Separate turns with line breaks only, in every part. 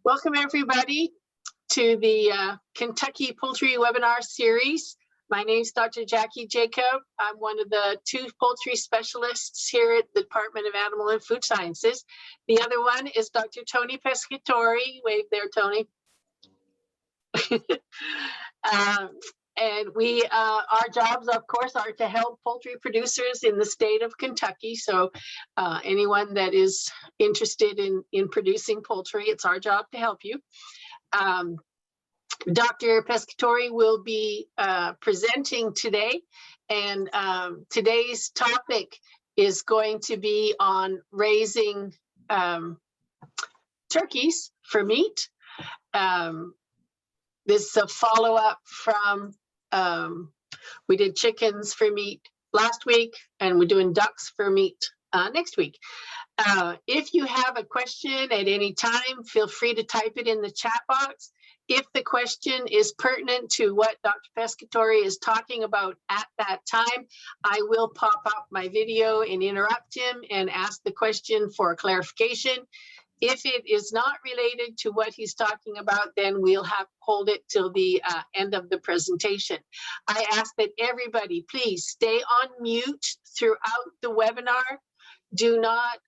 Welcome everybody to the Kentucky Poultry Webinar Series. My name is Dr. Jackie Jacob. I'm one of the two poultry specialists here at the Department of Animal and Food Sciences. The other one is Dr. Tony Pescatori. Wave there, Tony. And our jobs, of course, are to help poultry producers in the state of Kentucky. So anyone that is interested in producing poultry, it's our job to help you. Dr. Pescatori will be presenting today, and today's topic is going to be on raising turkeys for meat. This is a follow-up from, we did chickens for meat last week, and we're doing ducks for meat next week. If you have a question at any time, feel free to type it in the chat box. If the question is pertinent to what Dr. Pescatori is talking about at that time, I will pop up my video and interrupt him and ask the question for clarification. If it is not related to what he's talking about, then we'll have to hold it till the end of the presentation. I ask that everybody please stay on mute throughout the webinar. Do not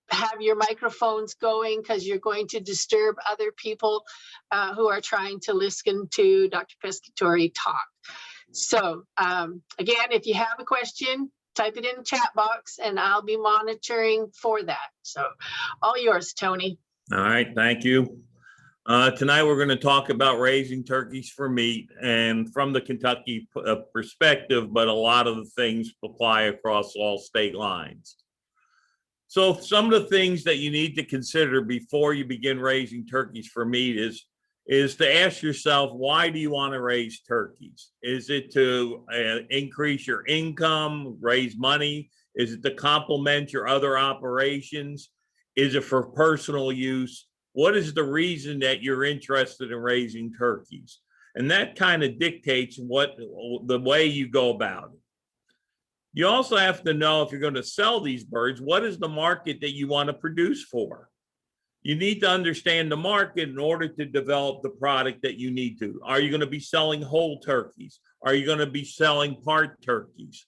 have your microphones going because you're going to disturb other people who are trying to listen to Dr. Pescatori talk. So again, if you have a question, type it in the chat box and I'll be monitoring for that. So all yours, Tony.
All right, thank you. Tonight we're going to talk about raising turkeys for meat and from the Kentucky perspective, but a lot of the things apply across all state lines. So some of the things that you need to consider before you begin raising turkeys for meat is to ask yourself, why do you want to raise turkeys? Is it to increase your income, raise money? Is it to complement your other operations? Is it for personal use? What is the reason that you're interested in raising turkeys? And that kind of dictates the way you go about it. You also have to know, if you're going to sell these birds, what is the market that you want to produce for? You need to understand the market in order to develop the product that you need to. Are you going to be selling whole turkeys? Are you going to be selling parts of turkeys?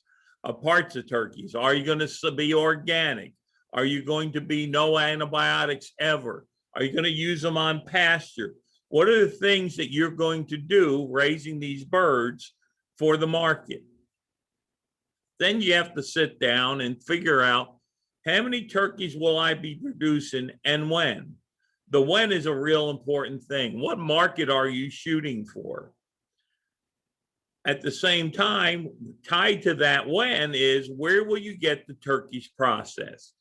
Are you going to be organic? Are you going to be no antibiotics ever? Are you going to use them on pasture? What are the things that you're going to do raising these birds for the market? Then you have to sit down and figure out, how many turkeys will I be producing and when? The when is a real important thing. What market are you shooting for? At the same time, tied to that when is, where will you get the turkeys processed?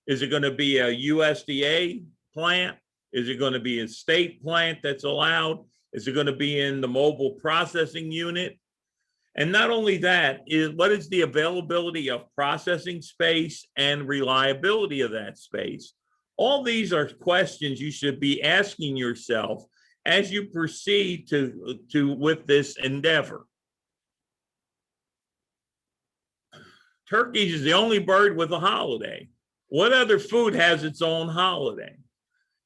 Is it going to be a USDA plant? Is it going to be a state plant that's allowed? Is it going to be in the mobile processing unit? And not only that, what is the availability of processing space and reliability of that space? All these are questions you should be asking yourself as you proceed with this endeavor. Turkeys is the only bird with a holiday. What other food has its own holiday?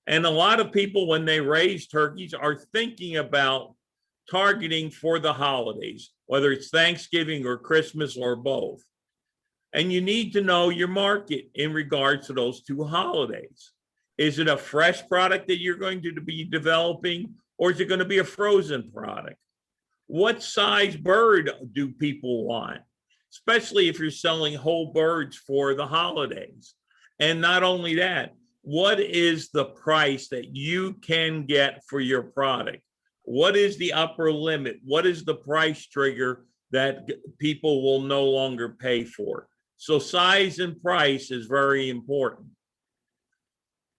And a lot of people, when they raise turkeys, are thinking about targeting for the holidays, whether it's Thanksgiving or Christmas or both. And you need to know your market in regards to those two holidays. Is it a fresh product that you're going to be developing, or is it going to be a frozen product? What size bird do people want, especially if you're selling whole birds for the holidays? And not only that, what is the price that you can get for your product? What is the upper limit? What is the price trigger that people will no longer pay for? So size and price is very important.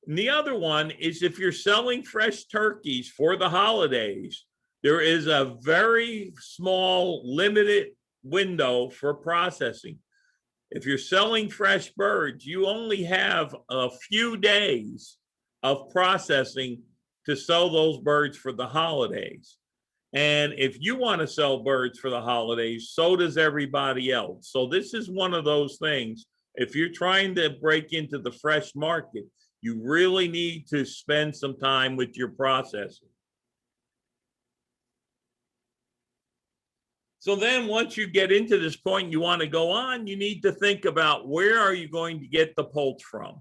And the other one is, if you're selling fresh turkeys for the holidays, there is a very small limited window for processing. If you're selling fresh birds, you only have a few days of processing to sell those birds for the holidays. And if you want to sell birds for the holidays, so does everybody else. So this is one of those things. If you're trying to break into the fresh market, You really need to spend some time with your processing. So then once you get into this point, you want to go on, you need to think about where are you going to get the poults from?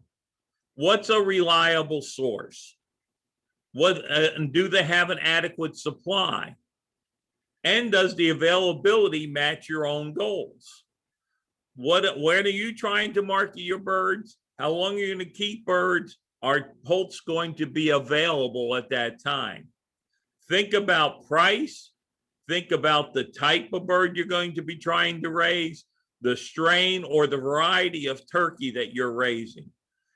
What's a reliable source? And do they have an adequate supply? And does the availability match your own goals? Where are you trying to market your birds? How long are you going to keep birds? Are poults going to be available at that time? Think about price. Think about the type of bird you're going to be trying to raise, the strain or the variety of turkey that you're raising.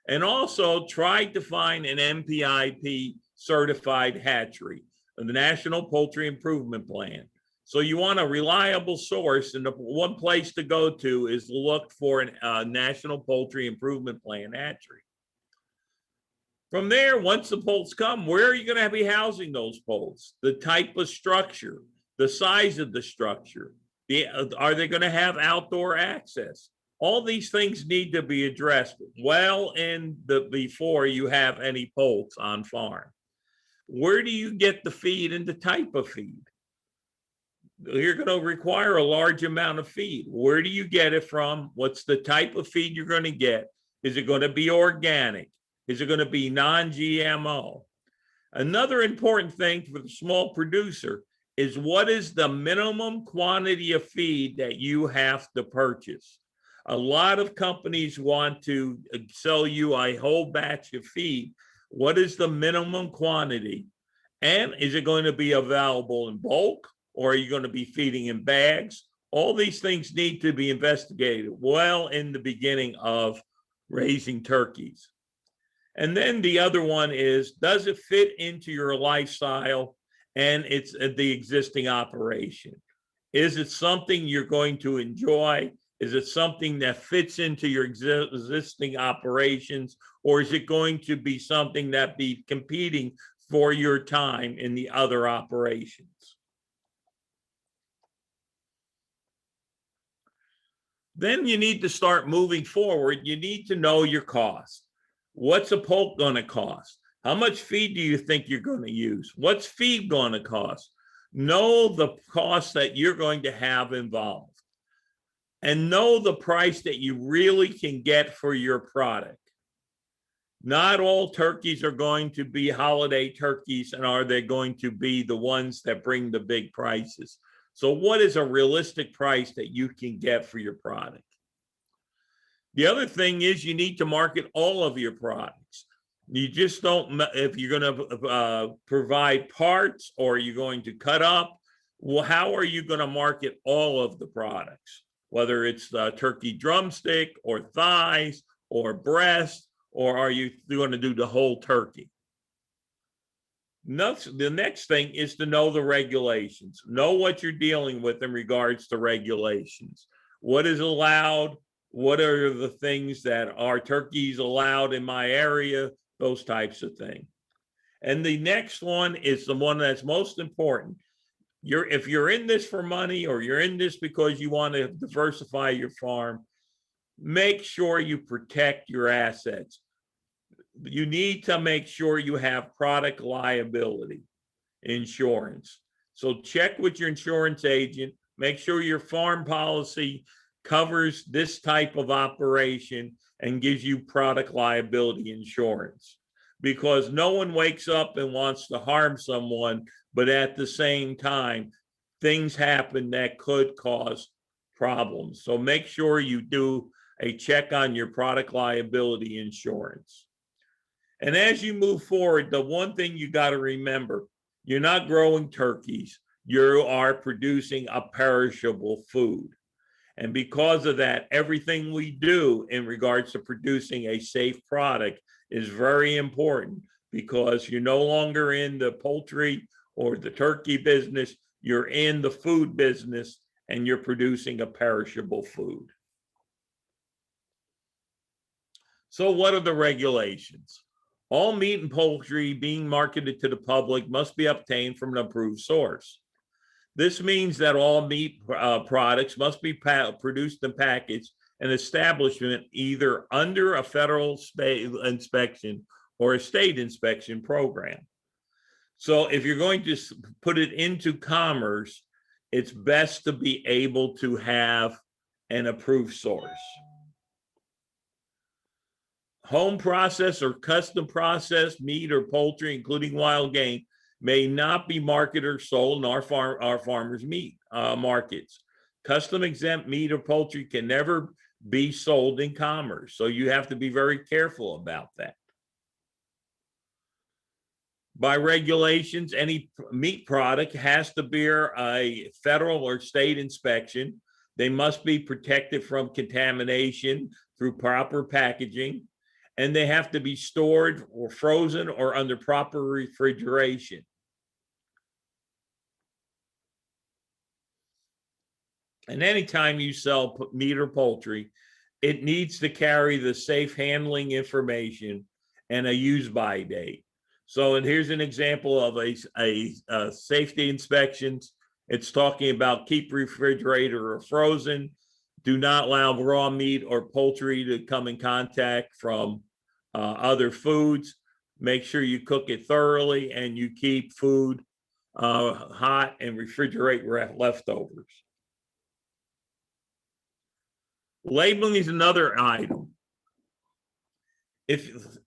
And also try to find an NPIP certified hatchery, the National Poultry Improvement Plan. So you want a reliable source, and the one place to go to is look for a National Poultry Improvement Plan hatchery. From there, once the poults come, where are you going to be housing those poults? The type of structure, the size of the structure, are they going to have outdoor access? All these things need to be addressed well before you have any poults on farm. Where do you get the feed and the type of feed? You're going to require a large amount of feed. Where do you get it from? What's the type of feed you're going to get? Is it going to be organic? Is it going to be non-GMO? Another important thing for the small producer is what is the minimum quantity of feed that you have to purchase? A lot of companies want to sell you a whole batch of feed. What is the minimum quantity? And is it going to be available in bulk, or are you going to be feeding in bags? All these things need to be investigated well in the beginning of raising turkeys. And then the other one is, does it fit into your lifestyle and it's the existing operation? Is it something you're going to enjoy? Is it something that fits into your existing operations, or is it going to be something that be competing for your time in the other operations? Then you need to start moving forward. You need to know your cost. What's a poult going to cost? How much feed do you think you're going to use? What's feed going to cost? Know the cost that you're going to have involved, and know the price that you really can get for your product. Not all turkeys are going to be holiday turkeys, and are they going to be the ones that bring the big prices? So what is a realistic price that you can get for your product? The other thing is you need to market all of your products. You just don't, if you're going to provide parts or you're going to cut up, well, how are you going to market all of the products? Whether it's the turkey drumstick or thighs or breast, or are you going to do the whole turkey? The next thing is to know the regulations. Know what you're dealing with in regards to regulations. What is allowed? What are the things that are turkeys allowed in my area? Those types of things. And the next one is the one that's most important. If you're in this for money, or you're in this because you want to diversify your farm, make sure you protect your assets. You need to make sure you have product liability insurance. So check with your insurance agent, make sure your farm policy covers this type of operation and gives you product liability insurance, because no one wakes up and wants to harm someone, but at the same time, things happen that could cause problems. So make sure you do a check on your product liability insurance. And as you move forward, the one thing you got to remember, you're not growing turkeys, you are producing a perishable food. And because of that, everything we do in regards to producing a safe product is very important, because you're no longer in the poultry or the turkey business, you're in the food business, and you're producing a perishable food. So what are the regulations? All meat and poultry being marketed to the public must be obtained from an approved source. This means that all meat products must be produced and packaged an establishment either under a federal state inspection or a state inspection program. So if you're going to put it into commerce, it's best to be able to have an approved source. Home processed or custom processed meat or poultry, including wild game, may not be marketed or sold in our farmers' meat markets. Custom exempt meat or poultry can never be sold in commerce. So you have to be very careful about that. By regulations, any meat product has to bear a federal or state inspection. They must be protected from contamination through proper packaging, and they have to be stored or frozen or under proper refrigeration. And anytime you sell meat or poultry, it needs to carry the safe handling information and a use by date. So, and here's an example of a safety inspections. It's talking about keep refrigerated or frozen. Do not allow raw meat or poultry to come in contact from other foods. Make sure you cook it thoroughly and you keep food hot and refrigerate leftovers. Labeling is another item.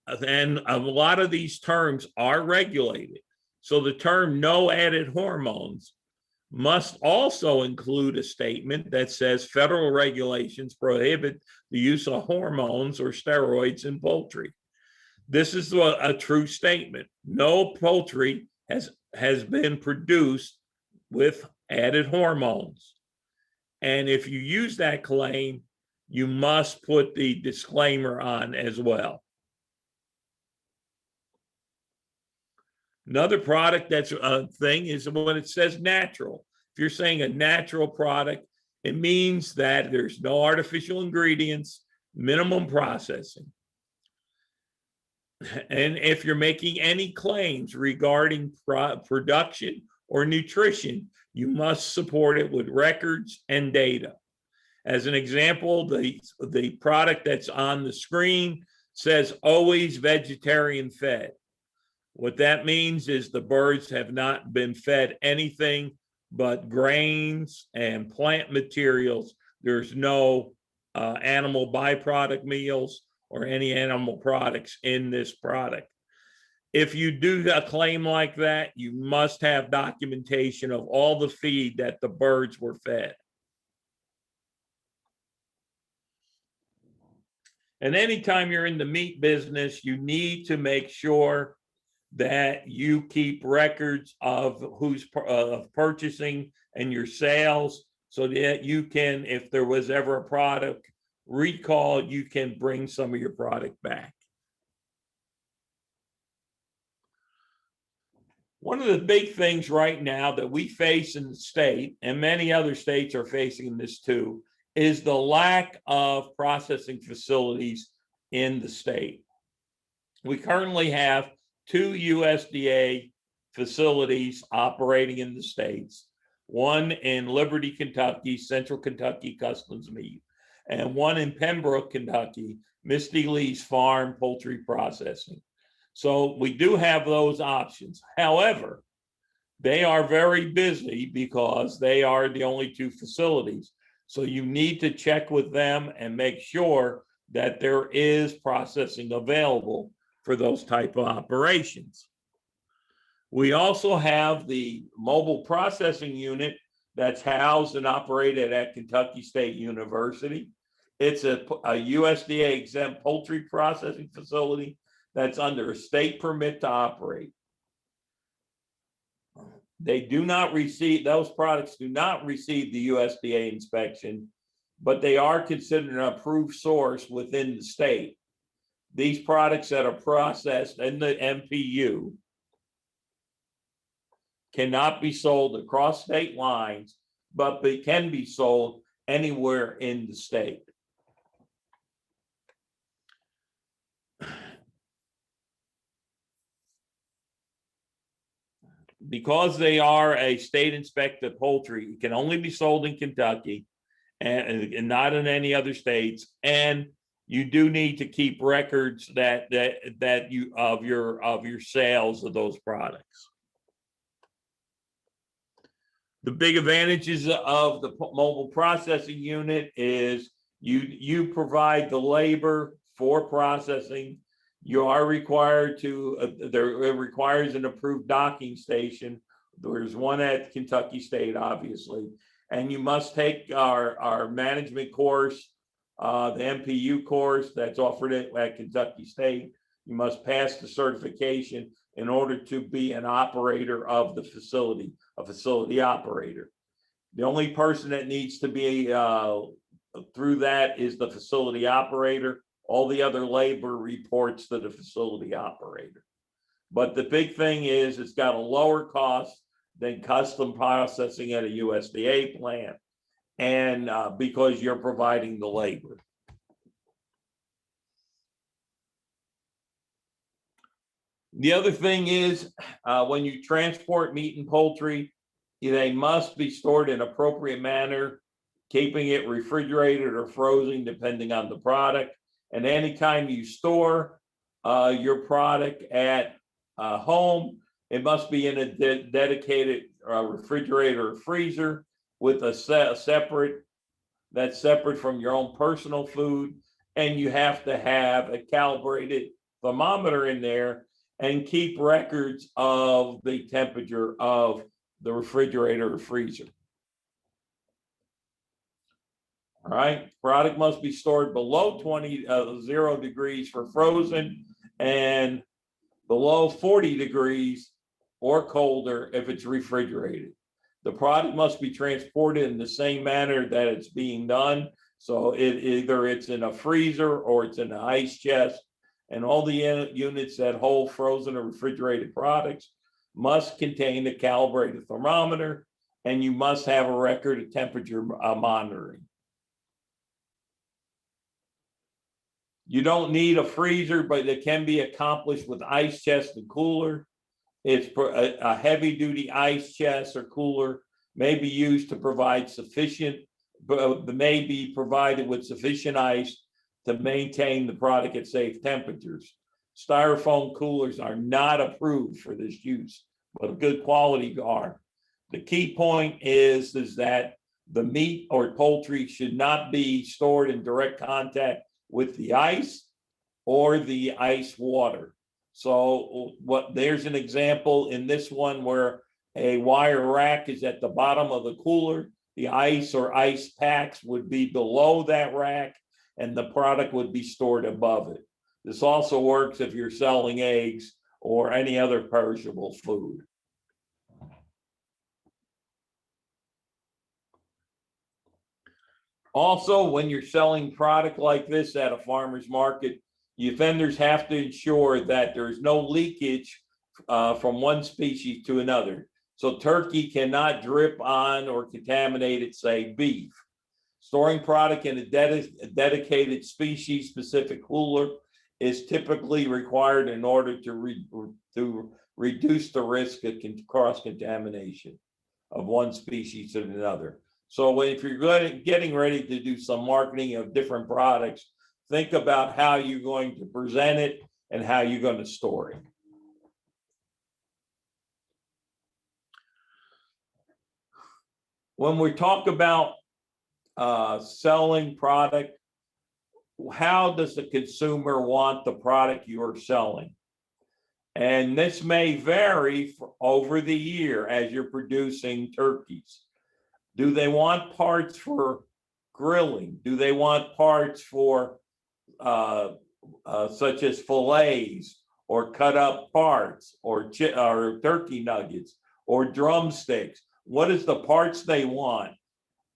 And a lot of these terms are regulated. So the term no added hormones must also include a statement that says federal regulations prohibit the use of hormones or steroids in poultry. This is a true statement. No poultry has been produced with added hormones. And if you use that claim, you must put the disclaimer on as well. Another product that's a thing is when it says natural. If you're saying a natural product, it means that there's no artificial ingredients, minimum processing. And if you're making any claims regarding production or nutrition, you must support it with records and data. As an example, the product that's on the screen says always vegetarian fed. What that means is the birds have not been fed anything but grains and plant materials. There's no animal byproduct meals or any animal products in this product. If you do a claim like that, you must have documentation of all the feed that the birds were fed. And anytime you're in the meat business, you need to make sure that you keep records of who's purchasing and your sales so that you can, if there was ever a product recall, you can bring some of your product back. One of the big things right now that we face in the state, and many other states are facing this too, is the lack of processing facilities in the state. We currently have 2 USDA facilities operating in the states, one in Liberty, Kentucky, Central Kentucky Customs Meat, and one in Pembroke, Kentucky, Misty Lee's Farm Poultry Processing. So we do have those options. However, they are very busy because they are the only 2 facilities. So you need to check with them and make sure that there is processing available for those type of operations. We also have the mobile processing unit that's housed and operated at Kentucky State University. It's a USDA exempt poultry processing facility that's under a state permit to operate. They do not receive, those products do not receive the USDA inspection, but they are considered an approved source within the state. These products that are processed in the MPU cannot be sold across state lines, but they can be sold anywhere in the state. Because they are a state inspected poultry, it can only be sold in Kentucky, and not in any other states. And you do need to keep records that you of your sales of those products. The big advantages of the mobile processing unit is you provide the labor for processing. You are required to, it requires an approved docking station. There's one at Kentucky State, obviously. And you must take our management course, the MPU course that's offered at Kentucky State. You must pass the certification in order to be an operator of the facility, a facility operator. The only person that needs to be through that is the facility operator. All the other labor reports to the facility operator. But the big thing is it's got a lower cost than custom processing at a USDA plant, and because you're providing the labor. The other thing is when you transport meat and poultry, they must be stored in appropriate manner, keeping it refrigerated or frozen depending on the product. And anytime you store your product at home, it must be in a dedicated refrigerator or freezer with a separate, that's separate from your own personal food. And you have to have a calibrated thermometer in there and keep records of the temperature of the refrigerator or freezer. All right, product must be stored below 0 degrees for frozen and below 40 degrees or colder if it's refrigerated. The product must be transported in the same manner that it's being done. So either it's in a freezer or it's in an ice chest. And all the units that hold frozen or refrigerated products must contain a calibrated thermometer, and you must have a record of temperature monitoring. You don't need a freezer, but it can be accomplished with ice chest and cooler. It's a heavy duty ice chest or cooler may be used to provide sufficient, may be provided with sufficient ice to maintain the product at safe temperatures. Styrofoam coolers are not approved for this use, but good quality are. The key point is that the meat or poultry should not be stored in direct contact with the ice or the ice water. So there's an example in this one where a wire rack is at the bottom of the cooler. The ice or ice packs would be below that rack, and the product would be stored above it. This also works if you're selling eggs or any other perishable food. Also, when you're selling product like this at a farmer's market, your vendors have to ensure that there's no leakage from one species to another. So turkey cannot drip on or contaminate it, say beef. Storing product in a dedicated species-specific cooler is typically required in order to reduce the risk of cross-contamination of one species to another. So if you're getting ready to do some marketing of different products, think about how you're going to present it and how you're going to store it. When we talk about selling product, how does the consumer want the product you are selling? And this may vary over the year as you're producing turkeys. Do they want parts for grilling? Do they want parts for such as fillets or cut up parts or turkey nuggets or drumsticks? What is the parts they want?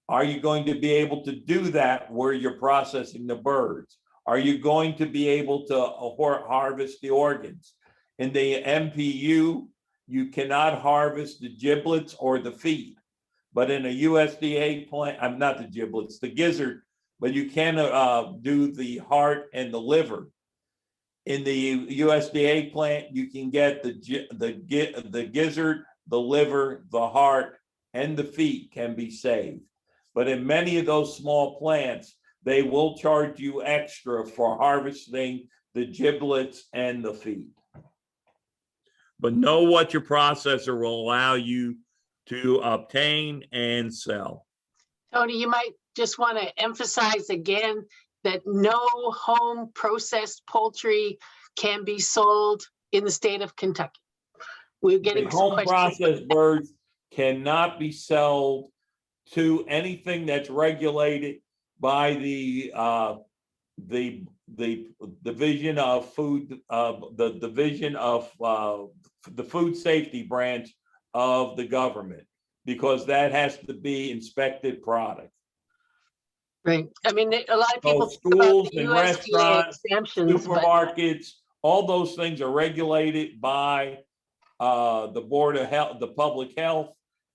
Are you going to be able to do that where you're processing the birds? Are you going to be able to harvest the organs? In the MPU, you cannot harvest the giblets or the feet. But in a USDA plant, not the giblets, the gizzard, but you can do the heart and the liver. In the USDA plant, you can get the gizzard, the liver, the heart, and the feet can be saved. but in many of those small plants, they will charge you extra for harvesting the giblets and the feet. But know what your processor will allow you to obtain and sell.
Tony, you might just want to emphasize again that no home processed poultry can be sold in the state of Kentucky. We're getting
The
some
home
questions.
processed birds cannot be sold to anything that's regulated by the division of food, the division of the food safety branch of the government, because that has to be inspected product.
Right. I mean, a lot of
So
people think about
schools
the
and
USDA
restaurants,
exemptions, but
supermarkets, all those things are regulated by the Board of Health, the Public Health,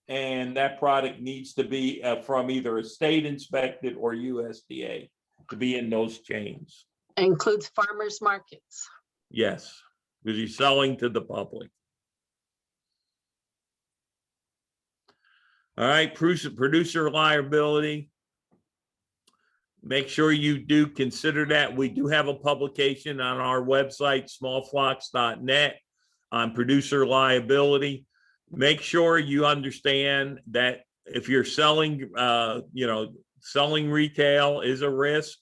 and that product needs to be from either a state inspected or USDA to be in those chains.
includes farmers markets.
Yes, because you're selling to the public. All right, producer liability. Make sure you do consider that. We do have a publication on our website, smallflocks.net, on producer liability. Make sure you understand that if you're selling, selling retail is a risk.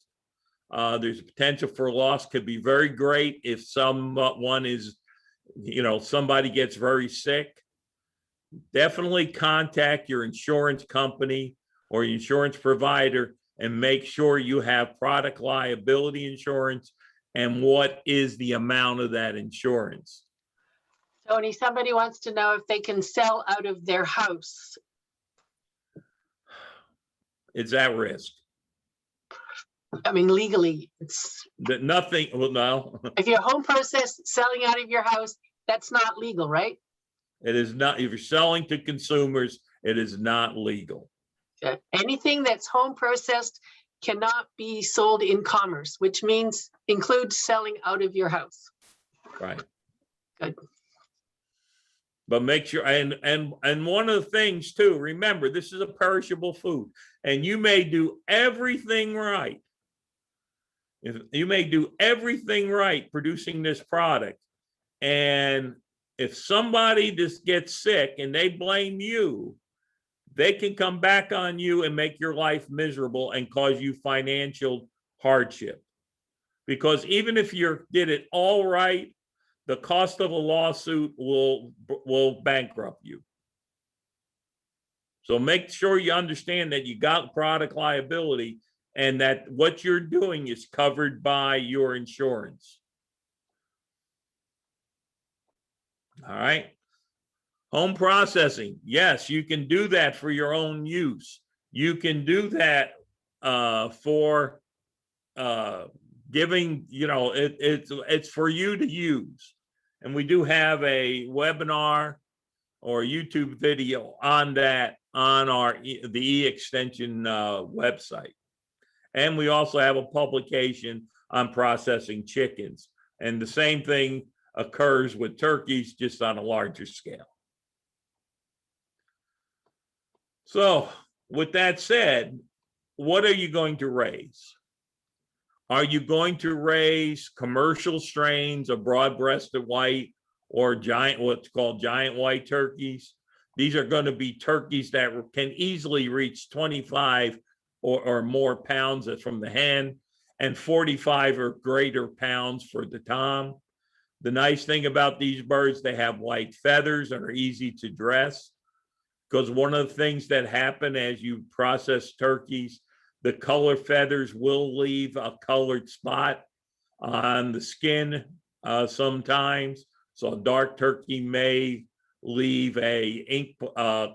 There's a potential for loss, could be very great if someone is, somebody gets very sick. Definitely contact your insurance company or your insurance provider and make sure you have product liability insurance and what is the amount of that insurance.
Tony, somebody wants to know if they can sell out of their house.
It's at risk.
I mean, legally, it's
That nothing, well, no,
if you're home processed selling out of your house, that's not legal, right?
it is not. If you're selling to consumers, it is not legal.
Okay. Anything that's home processed cannot be sold in commerce, which means includes selling out of your house.
Right.
Good.
But make sure, and one of the things too, remember, this is a perishable food, and you may do everything right. If you may do everything right producing this product, and if somebody just gets sick and they blame you, they can come back on you and make your life miserable and cause you financial hardship. Because even if you did it all right, the cost of a lawsuit will bankrupt you. So make sure you understand that you got product liability and that what you're doing is covered by your insurance. All right. Home processing. Yes, you can do that for your own use. You can do that for giving, it's for you to use. And we do have a webinar or a YouTube video on that on the eXtension website. And we also have a publication on processing chickens. And the same thing occurs with turkeys, just on a larger scale. So with that said, what are you going to raise? Are you going to raise commercial strains of broad-breasted white or what's called giant white turkeys? These are going to be turkeys that can easily reach 25 or more pounds from the hen and 45 or greater pounds for the tom. The nice thing about these birds, they have white feathers and are easy to dress, because one of the things that happen as you process turkeys, the color feathers will leave a colored spot on the skin sometimes. So a dark turkey may leave a ink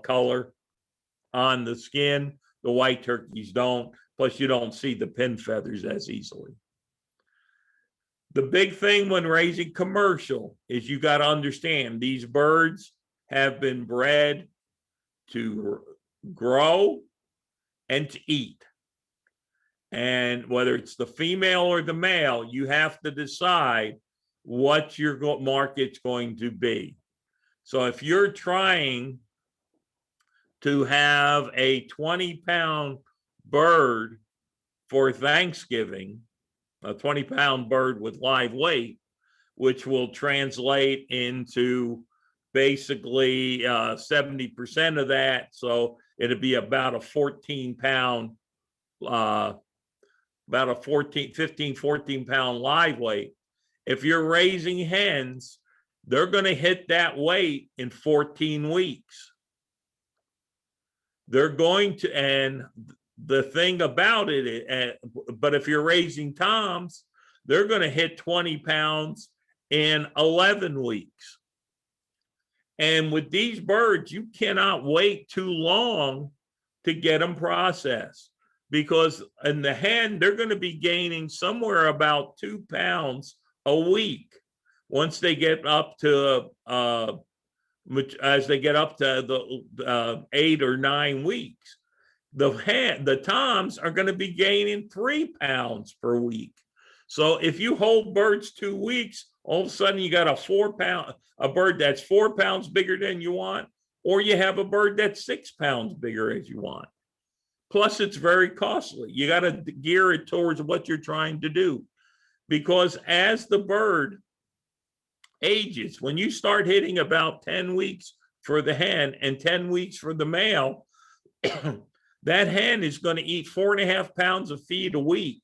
color on the skin. The white turkeys don't. Plus, you don't see the pin feathers as easily. The big thing when raising commercial is you got to understand these birds have been bred to grow and to eat. And whether it's the female or the male, you have to decide what your market's going to be. So if you're trying to have a 20-pound bird for Thanksgiving, a 20-pound bird with live weight, which will translate into basically 70% of that. So it'd be about a 14-pound, about a 14 pound live weight. If you're raising hens, they're going to hit that weight in 14 weeks. They're going to, and the thing about it, but if you're raising toms, they're going to hit 20 pounds in 11 weeks. And with these birds, you cannot wait too long to get them processed, because in the hen, they're going to be gaining somewhere about 2 pounds a week once they get up to as they get up to the 8 or 9 weeks. The toms are going to be gaining 3 pounds per week. So if you hold birds 2 weeks, all of a sudden you got a bird that's 4 pounds bigger than you want, or you have a bird that's 6 pounds bigger as you want. Plus, it's very costly. You got to gear it towards what you're trying to do, because as the bird ages, when you start hitting about 10 weeks for the hen and 10 weeks for the male, that hen is going to eat 4.5 pounds of feed a week.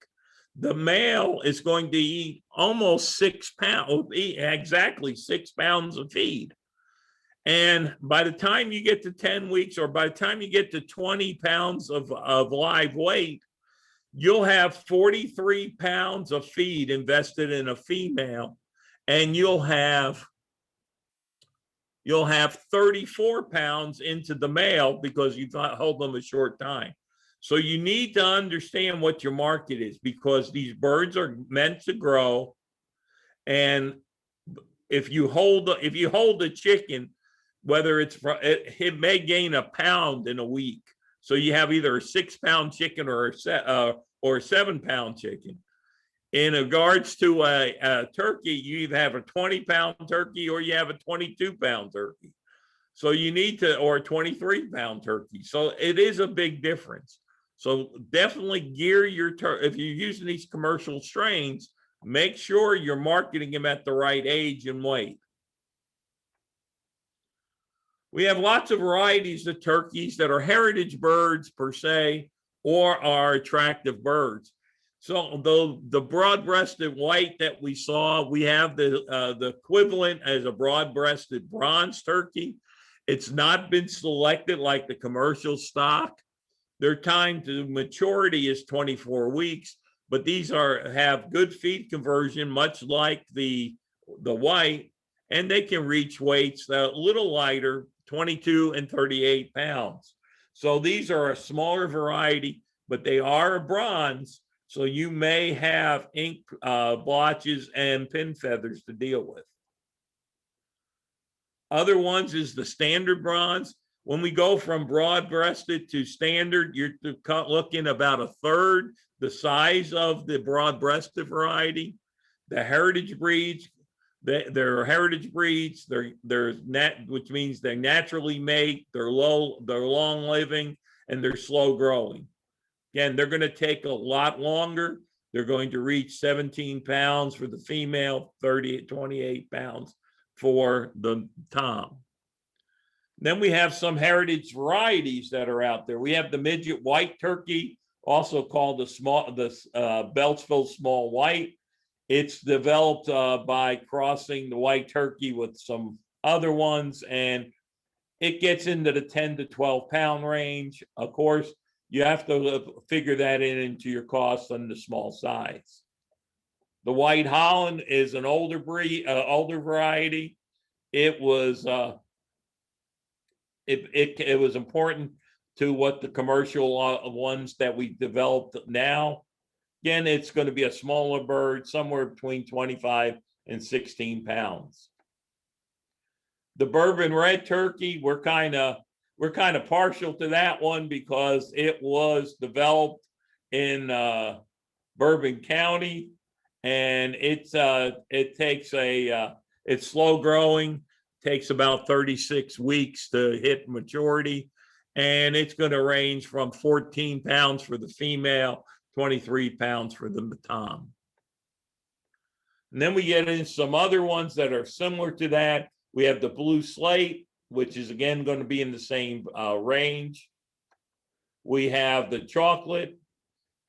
The male is going to eat almost 6 pounds, exactly 6 pounds of feed. And by the time you get to 10 weeks, or by the time you get to 20 pounds of live weight, you'll have 43 pounds of feed invested in a female, and you'll have 34 pounds into the male because you've held them a short time. So you need to understand what your market is, because these birds are meant to grow. And if you hold a chicken, whether it may gain a pound in a week. So you have either a 6-pound chicken or a 7-pound chicken. In regards to a turkey, you either have a 20-pound turkey or you have a 22-pound turkey. So you need to, or a 23-pound turkey. So it is a big difference. So definitely gear your if you're using these commercial strains, make sure you're marketing them at the right age and weight. We have lots of varieties of turkeys that are heritage birds per se, or are attractive birds. So the broad-breasted white that we saw, we have the equivalent as a broad-breasted bronze turkey. It's not been selected like the commercial stock. Their time to maturity is 24 weeks, but these have good feed conversion, much like the white, and they can reach weights a little lighter, 22 and 38 pounds. So these are a smaller variety, but they are a bronze. So you may have ink blotches and pin feathers to deal with. Other ones is the standard bronze. When we go from broad-breasted to standard, you're looking about a third the size of the broad-breasted variety. The heritage breeds, they're heritage breeds. Which means they naturally mate. They're long living, and they're slow growing. Again, they're going to take a lot longer. They're going to reach 17 pounds for the female, 28 pounds for the tom. Then we have some heritage varieties that are out there. We have the midget white turkey, also called the Beltsville small white. It's developed by crossing the white turkey with some other ones, and it gets into the 10 to 12 pound range. Of course, you have to figure that into your costs on the small size. The White Holland is an older breed, older variety. It was it was important to what the commercial ones that we developed now. Again, it's going to be a smaller bird, somewhere between 25 and 16 pounds. The Bourbon red turkey, we're kind of partial to that one because it was developed in Bourbon County, and it's slow growing, takes about 36 weeks to hit maturity, and it's going to range from 14 pounds for the female, 23 pounds for the tom. And then we get into some other ones that are similar to that. We have the blue slate, which is again going to be in the same range. We have the chocolate.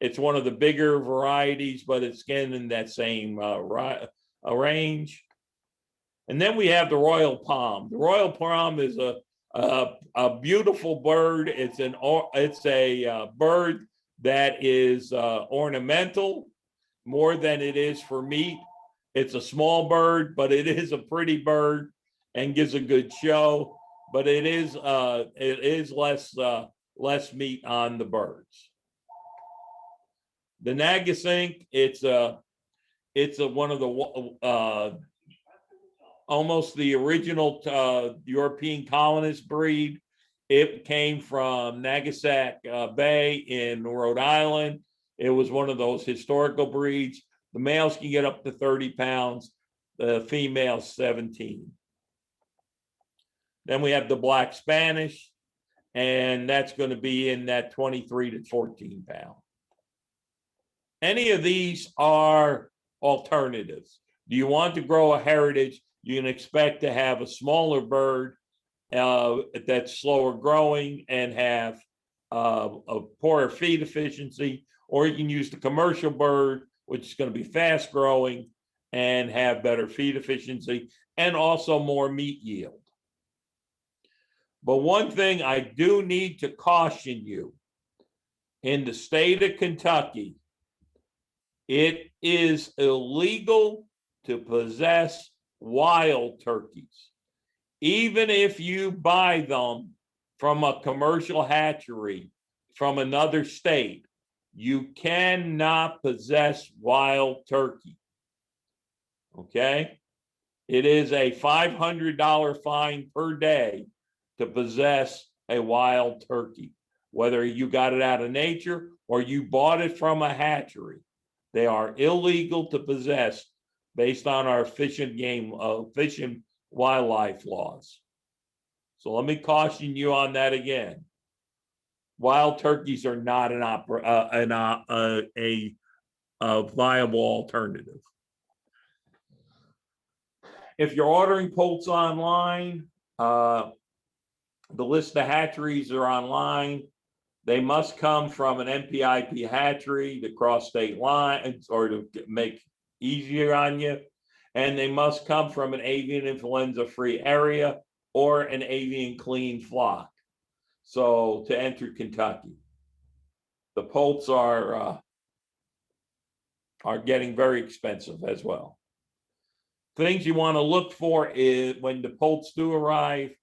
It's one of the bigger varieties, but it's again in that same range. And then we have the Royal Palm. The Royal Palm is a beautiful bird. It's a bird that is ornamental more than it is for meat. It's a small bird, but it is a pretty bird and gives a good show. But it is less meat on the birds. The Nagasink, it's one of the almost the original European colonist breed. It came from Nagasaki Bay in Rhode Island. It was one of those historical breeds. The males can get up to 30 pounds, the females 17. Then we have the Black Spanish, and that's going to be in that 23 to 14 pound. Any of these are alternatives. Do you want to grow a heritage? You can expect to have a smaller bird that's slower growing and have a poorer feed efficiency, or you can use the commercial bird, which is going to be fast growing and have better feed efficiency and also more meat yield. But one thing I do need to caution you, in the state of Kentucky, it is illegal to possess wild turkeys. Even if you buy them from a commercial hatchery from another state, you cannot possess wild turkey. Okay? It is a $500 fine per day to possess a wild turkey, whether you got it out of nature or you bought it from a hatchery. They are illegal to possess based on our fish and wildlife laws. So let me caution you on that again. Wild turkeys are not a viable alternative. If you're ordering poults online, the list of hatcheries are online. They must come from an NPIP hatchery to cross state lines or to make easier on you. And they must come from an avian influenza free area or an avian clean flock. So to enter Kentucky, the poults are getting very expensive as well. Things you want to look for is when the poults do arrive,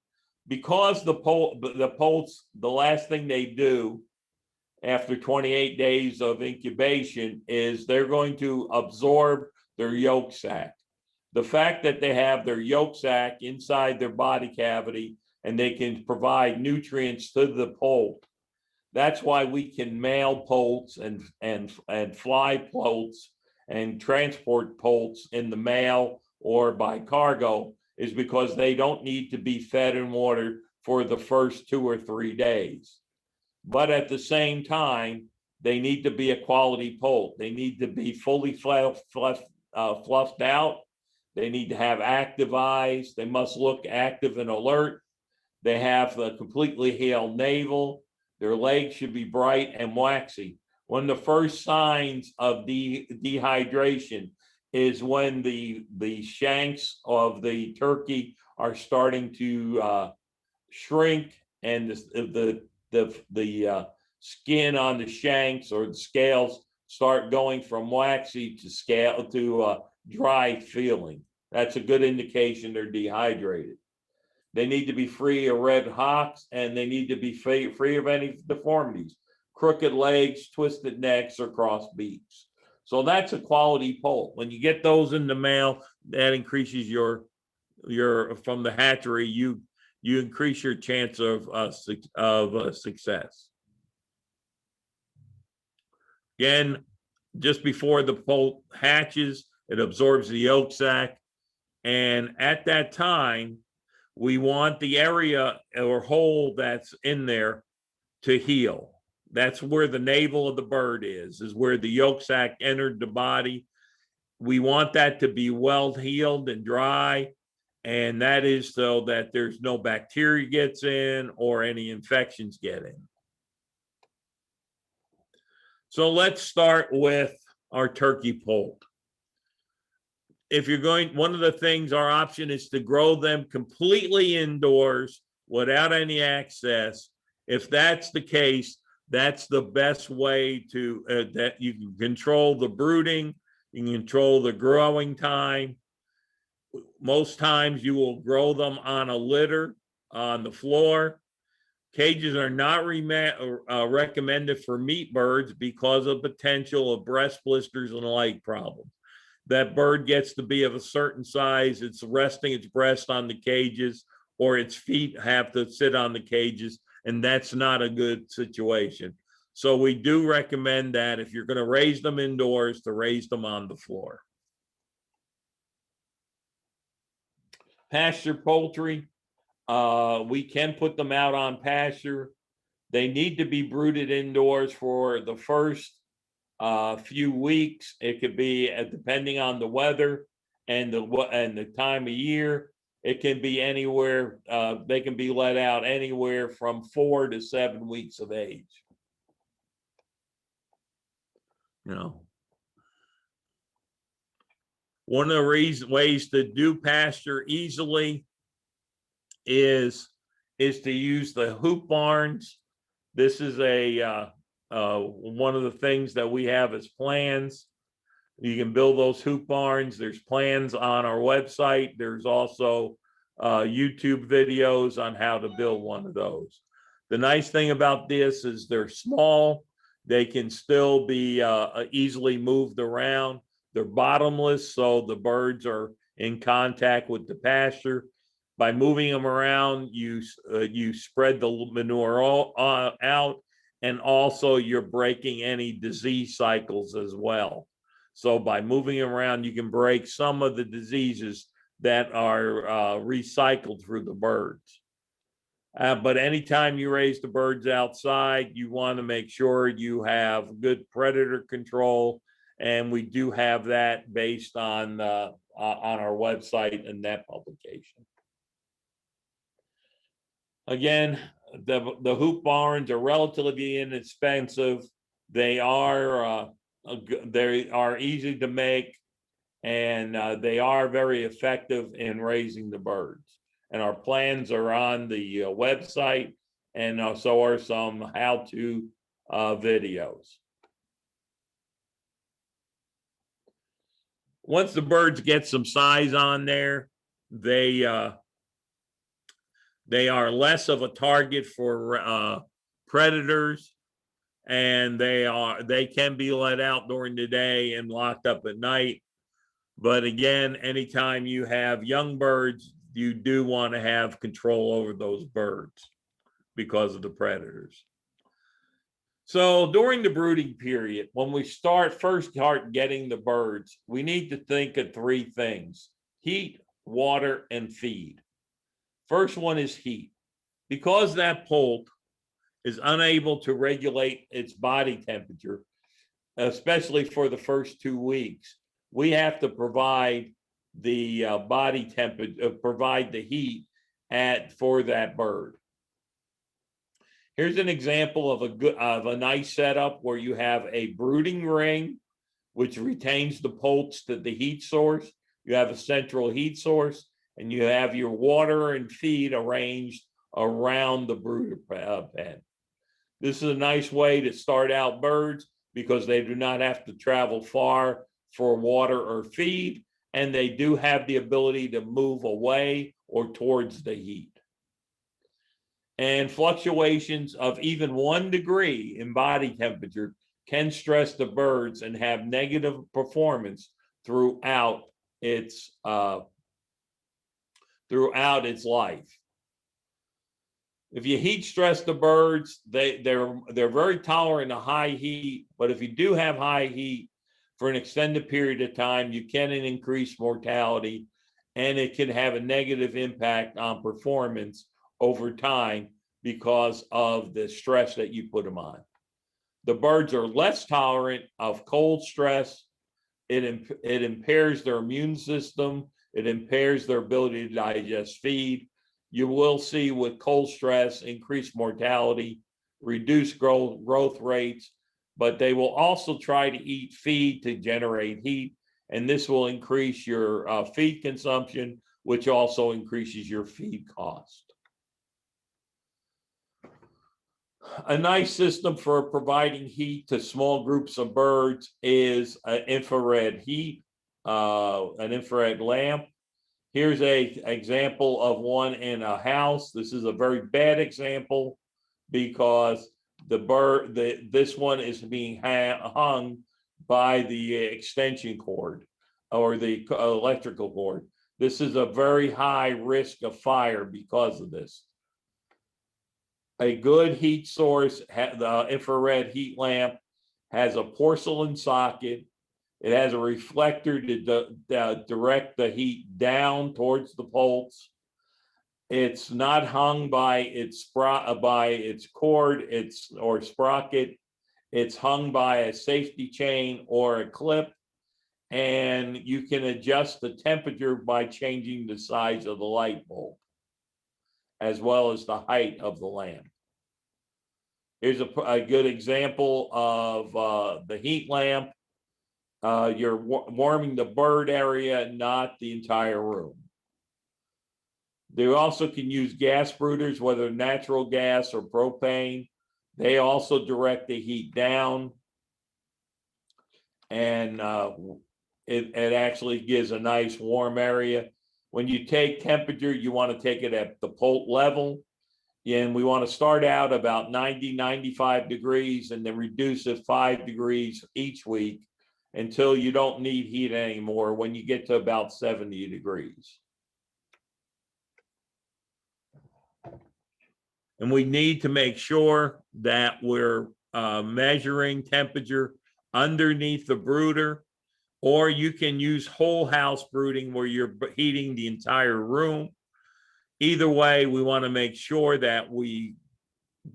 because the poults, the last thing they do after 28 days of incubation is they're going to absorb their yolk sac. The fact that they have their yolk sac inside their body cavity and they can provide nutrients to the poult, that's why we can mail poults and fly poults and transport poults in the mail or by cargo, is because they don't need to be fed and watered for the first 2 or 3 days. But at the same time, they need to be a quality poult. They need to be fully fluffed out. They need to have active eyes. They must look active and alert. They have a completely healed navel. Their legs should be bright and waxy. One of the first signs of dehydration is when the shanks of the turkey are starting to shrink, and the skin on the shanks or the scales start going from waxy to dry feeling. That's a good indication they're dehydrated. They need to be free of red hocks, and they need to be free of any deformities, crooked legs, twisted necks, or crossed beaks. So that's a quality poult. When you get those in the mail, that increases your from the hatchery, you increase your chance of success. Again, just before the poult hatches, it absorbs the yolk sac, and at that time, we want the area or hole that's in there to heal. That's where the navel of the bird is where the yolk sac entered the body. We want that to be well healed and dry. And that is so that there's no bacteria gets in or any infections get in. So let's start with our turkey poult. If you're going, one of the things, our option is to grow them completely indoors without any access. If that's the case, that's the best way to, that you can control the brooding, you can control the growing time. Most times you will grow them on a litter on the floor. Cages are not recommended for meat birds because of potential of breast blisters and leg problems. That bird gets to be of a certain size, it's resting its breast on the cages, or its feet have to sit on the cages, and that's not a good situation. So we do recommend that if you're going to raise them indoors, to raise them on the floor. Pasture poultry, we can put them out on pasture. They need to be brooded indoors for the first few weeks. It could be depending on the weather and the time of year. It can be anywhere. They can be let out anywhere from 4 to 7 weeks of age. You know, one of the ways to do pasture easily is to use the hoop barns. This is one of the things that we have as plans. You can build those hoop barns. There's plans on our website. There's also YouTube videos on how to build one of those. The nice thing about this is they're small. They can still be easily moved around. They're bottomless, so the birds are in contact with the pasture. By moving them around, you spread the manure out, and also you're breaking any disease cycles as well. So by moving them around, you can break some of the diseases that are recycled through the birds. But anytime you raise the birds outside, you want to make sure you have good predator control, and we do have that based on our website and that publication. Again, the hoop barns are relatively inexpensive. They are easy to make, and they are very effective in raising the birds. And our plans are on the website, and so are some how-to videos. Once the birds get some size on there, they are less of a target for predators, and they can be let out during the day and locked up at night. But again, anytime you have young birds, you do want to have control over those birds because of the predators. So during the brooding period, when we first start getting the birds, we need to think of 3 things: heat, water, and feed. First one is heat. Because that poult is unable to regulate its body temperature, especially for the first 2 weeks, we have to provide the body temperature, provide the heat for that bird. Here's an example of a nice setup where you have a brooding ring, which retains the poults to the heat source. You have a central heat source, and you have your water and feed arranged around the brooder pen. This is a nice way to start out birds because they do not have to travel far for water or feed, and they do have the ability to move away or towards the heat. And fluctuations of even 1 degree in body temperature can stress the birds and have negative performance throughout its life. If you heat stress the birds, they're very tolerant to high heat, but if you do have high heat for an extended period of time, you can increase mortality, and it can have a negative impact on performance over time because of the stress that you put them on. The birds are less tolerant of cold stress. It impairs their immune system. It impairs their ability to digest feed. You will see with cold stress, increased mortality, reduced growth rates, but they will also try to eat feed to generate heat. And this will increase your feed consumption, which also increases your feed cost. A nice system for providing heat to small groups of birds is an infrared heat, an infrared lamp. Here's an example of one in a house. This is a very bad example because this one is being hung by the extension cord or the electrical cord. This is a very high risk of fire because of this. A good heat source, the infrared heat lamp, has a porcelain socket. It has a reflector to direct the heat down towards the poles. It's not hung by its cord, or sprocket. It's hung by a safety chain or a clip, and you can adjust the temperature by changing the size of the light bulb, as well as the height of the lamp. Here's a good example of the heat lamp. You're warming the bird area, not the entire room. They also can use gas brooders, whether natural gas or propane. They also direct the heat down. And it actually gives a nice warm area. When you take temperature, you want to take it at the pole level. And we want to start out about 90, 95 degrees and then reduce it 5 degrees each week until you don't need heat anymore when you get to about 70 degrees. And we need to make sure that we're measuring temperature underneath the brooder, or you can use whole house brooding where you're heating the entire room. Either way, we want to make sure that we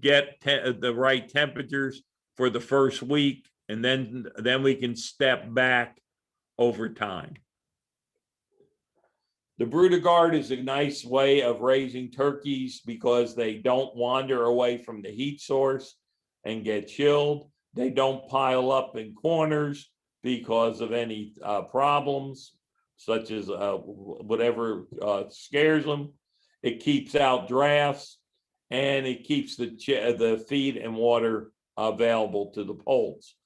get the right temperatures for the first week, and then we can step back over time. The brooder guard is a nice way of raising turkeys because they don't wander away from the heat source and get chilled. They don't pile up in corners because of any problems, such as whatever scares them. It keeps out drafts, and it keeps the feed and water available to the poults.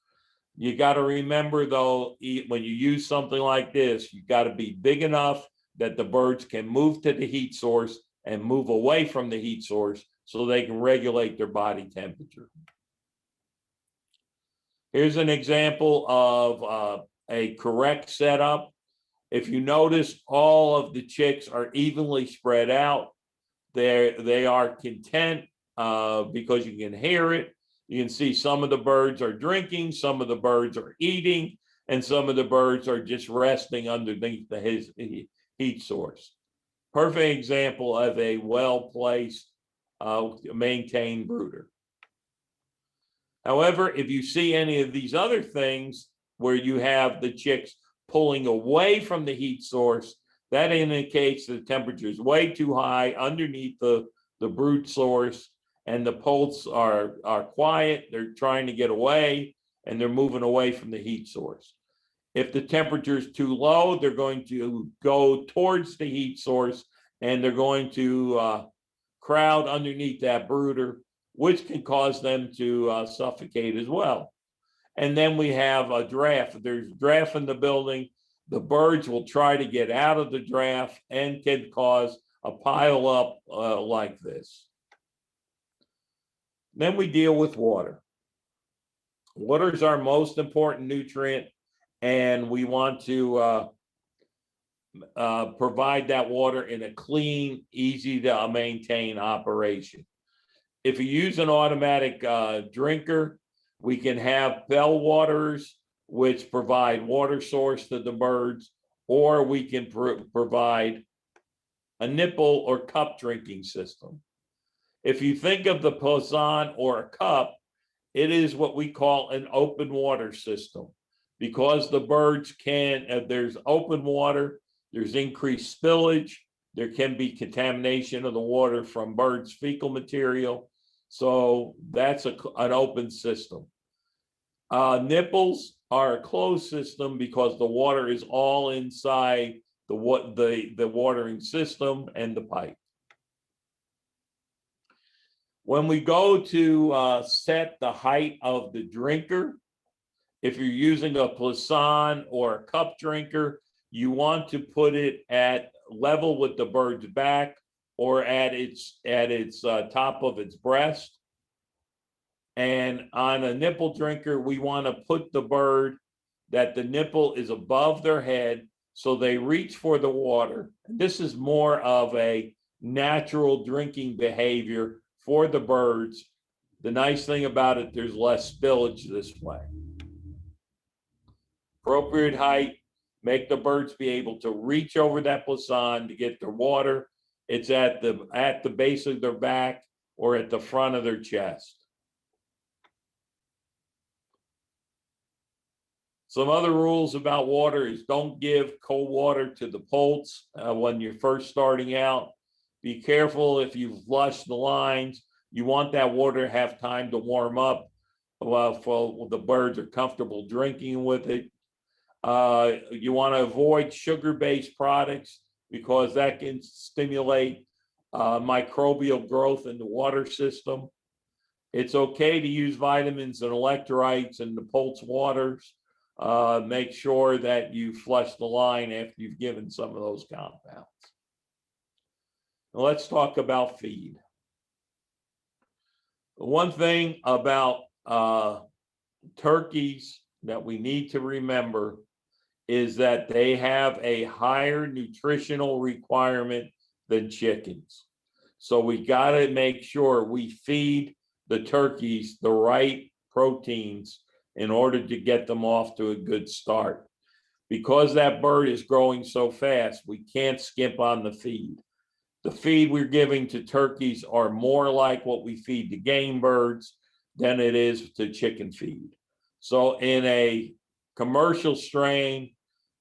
You got to remember, though, when you use something like this, you got to be big enough that the birds can move to the heat source and move away from the heat source so they can regulate their body temperature. Here's an example of a correct setup. If you notice, all of the chicks are evenly spread out. They are content because you can hear it. You can see some of the birds are drinking, some of the birds are eating, and some of the birds are just resting underneath his heat source. Perfect example of a well-placed, maintained brooder. However, if you see any of these other things where you have the chicks pulling away from the heat source, that indicates the temperature is way too high underneath the brood source, and the poults are quiet. They're trying to get away, and they're moving away from the heat source. If the temperature is too low, they're going to go towards the heat source, and they're going to crowd underneath that brooder, which can cause them to suffocate as well. And then we have a draft. If there's a draft in the building, the birds will try to get out of the draft and can cause a pile up like this. Then we deal with water. Water is our most important nutrient, and we want to provide that water in a clean, easy to maintain operation. If you use an automatic drinker, we can have bell waters, which provide water source to the birds, or we can provide a nipple or cup drinking system. If you think of the Poisson or a cup, it is what we call an open water system. Because the birds can, there's open water, there's increased spillage, there can be contamination of the water from birds' fecal material. So that's an open system. Nipples are a closed system because the water is all inside the watering system and the pipe. When we go to set the height of the drinker, if you're using a Poisson or a cup drinker, you want to put it at level with the bird's back or at its top of its breast. And on a nipple drinker, we want to put the bird that the nipple is above their head so they reach for the water. This is more of a natural drinking behavior for the birds. The nice thing about it, there's less spillage this way. Appropriate height, make the birds be able to reach over that Poisson to get their water. It's at the base of their back or at the front of their chest. Some other rules about water is don't give cold water to the poults when you're first starting out. Be careful if you flush the lines. You want that water to have time to warm up while the birds are comfortable drinking with it. You want to avoid sugar-based products because that can stimulate microbial growth in the water system. It's okay to use vitamins and electrolytes in the poult's waters. Make sure that you flush the line after you've given some of those compounds. Now let's talk about feed. One thing about turkeys that we need to remember is that they have a higher nutritional requirement than chickens. So we got to make sure we feed the turkeys the right proteins in order to get them off to a good start. Because that bird is growing so fast, we can't skimp on the feed. The feed we're giving to turkeys are more like what we feed to game birds than it is to chicken feed. So in a commercial strain,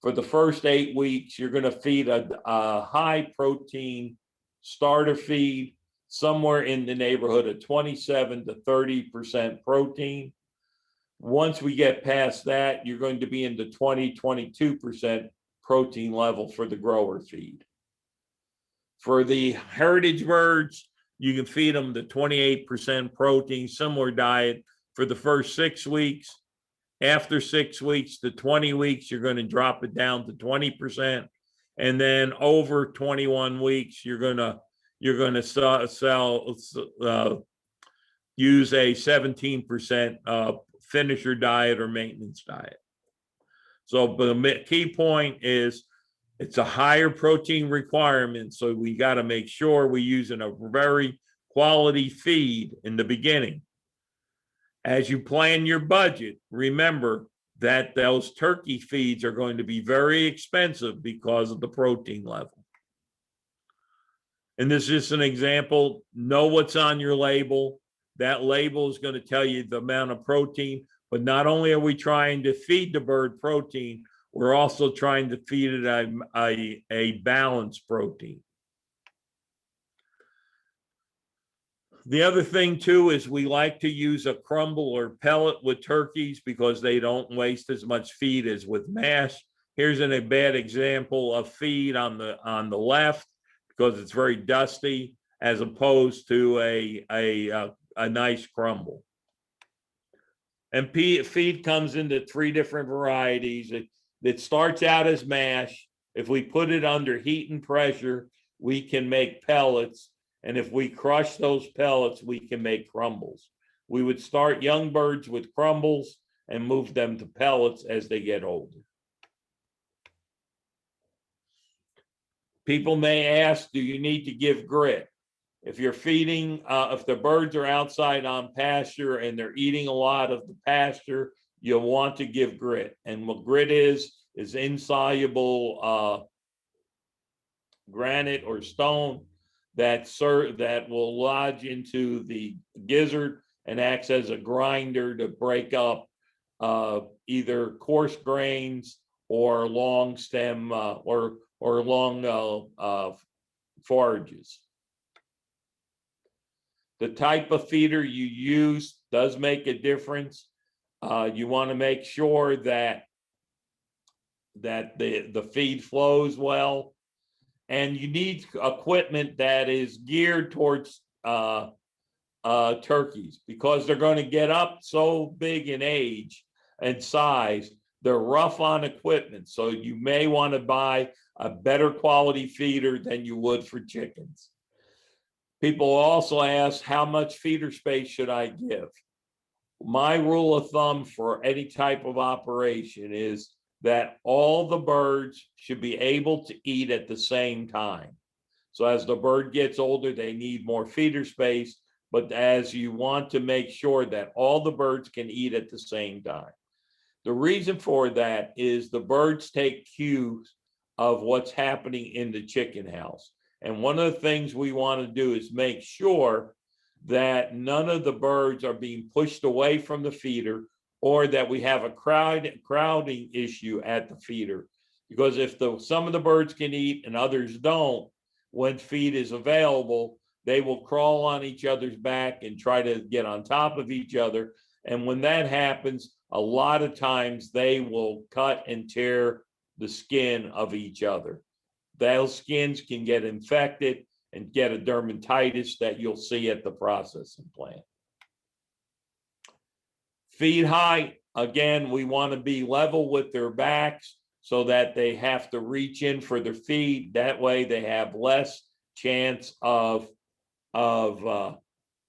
for the first 8 weeks, you're going to feed a high protein starter feed, somewhere in the neighborhood of 27 to 30% protein. Once we get past that, you're going to be in the 20, 22% protein level for the grower feed. For the heritage birds, you can feed them the 28% protein, similar diet for the first 6 weeks. After 6 weeks to 20 weeks, you're going to drop it down to 20. And then over 21 weeks, you're going to use a 17% finisher diet or maintenance diet. So the key point is it's a higher protein requirement. So we got to make sure we're using a very quality feed in the beginning. As you plan your budget, remember that those turkey feeds are going to be very expensive because of the protein level. And this is just an example. Know what's on your label. That label is going to tell you the amount of protein, but not only are we trying to feed the bird protein, we're also trying to feed it a balanced protein. The other thing too is we like to use a crumble or pellet with turkeys because they don't waste as much feed as with mash. Here's a bad example of feed on the left because it's very dusty as opposed to a nice crumble. And feed comes into 3 different varieties. It starts out as mash. If we put it under heat and pressure, we can make pellets. And if we crush those pellets, we can make crumbles. We would start young birds with crumbles and move them to pellets as they get older. People may ask, do you need to give grit? If you're feeding, if the birds are outside on pasture and they're eating a lot of the pasture, you'll want to give grit. And what grit is insoluble granite or stone that will lodge into the gizzard and acts as a grinder to break up either coarse grains or long stem or long forages. The type of feeder you use does make a difference. You want to make sure that the feed flows well, and you need equipment that is geared towards turkeys, because they're going to get up so big in age and size. They're rough on equipment, so you may want to buy a better quality feeder than you would for chickens. People also ask, how much feeder space should I give? My rule of thumb for any type of operation is that all the birds should be able to eat at the same time. So as the bird gets older, they need more feeder space, but as you want to make sure that all the birds can eat at the same time. The reason for that is the birds take cues of what's happening in the chicken house. And one of the things we want to do is make sure that none of the birds are being pushed away from the feeder, or that we have a crowding issue at the feeder. Because if some of the birds can eat and others don't, when feed is available, they will crawl on each other's back and try to get on top of each other. And when that happens, a lot of times they will cut and tear the skin of each other. Those skins can get infected and get a dermatitis that you'll see at the processing plant. Feed height, again, we want to be level with their backs so that they have to reach in for their feed. That way they have less chance of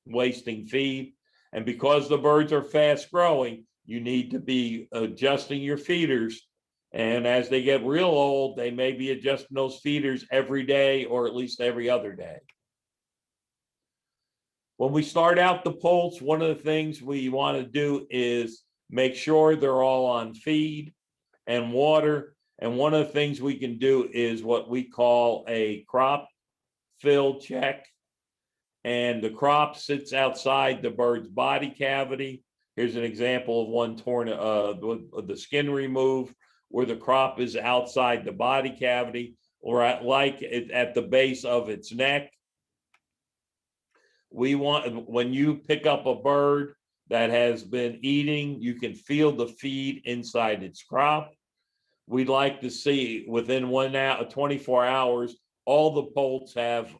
wasting feed. And because the birds are fast growing, you need to be adjusting your feeders. And as they get real old, they may be adjusting those feeders every day or at least every other day. When we start out the poults, one of the things we want to do is make sure they're all on feed and water. And one of the things we can do is what we call a crop fill check. And the crop sits outside the bird's body cavity. Here's an example of one torn, with the skin removed, where the crop is outside the body cavity, or at the base of its neck. We want, when you pick up a bird that has been eating, you can feel the feed inside its crop. We'd like to see within 24 hours, all the poults have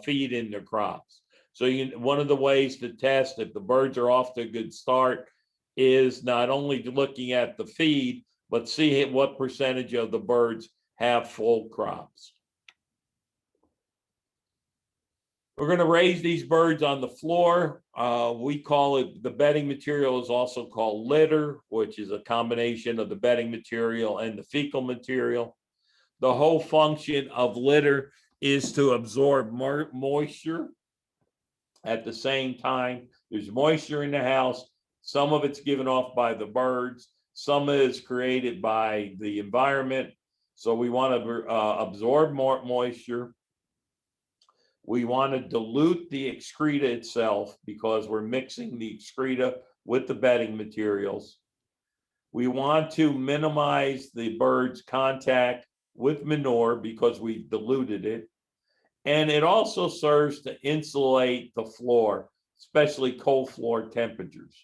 feed in their crops. So one of the ways to test if the birds are off to a good start is not only looking at the feed, but see what percentage of the birds have full crops. We're going to raise these birds on the floor. We call it, the bedding material is also called litter, which is a combination of the bedding material and the fecal material. The whole function of litter is to absorb moisture. At the same time, there's moisture in the house. Some of it's given off by the birds. Some is created by the environment. So we want to absorb more moisture. We want to dilute the excreta itself because we're mixing the excreta with the bedding materials. We want to minimize the bird's contact with manure because we've diluted it. And it also serves to insulate the floor, especially cold floor temperatures.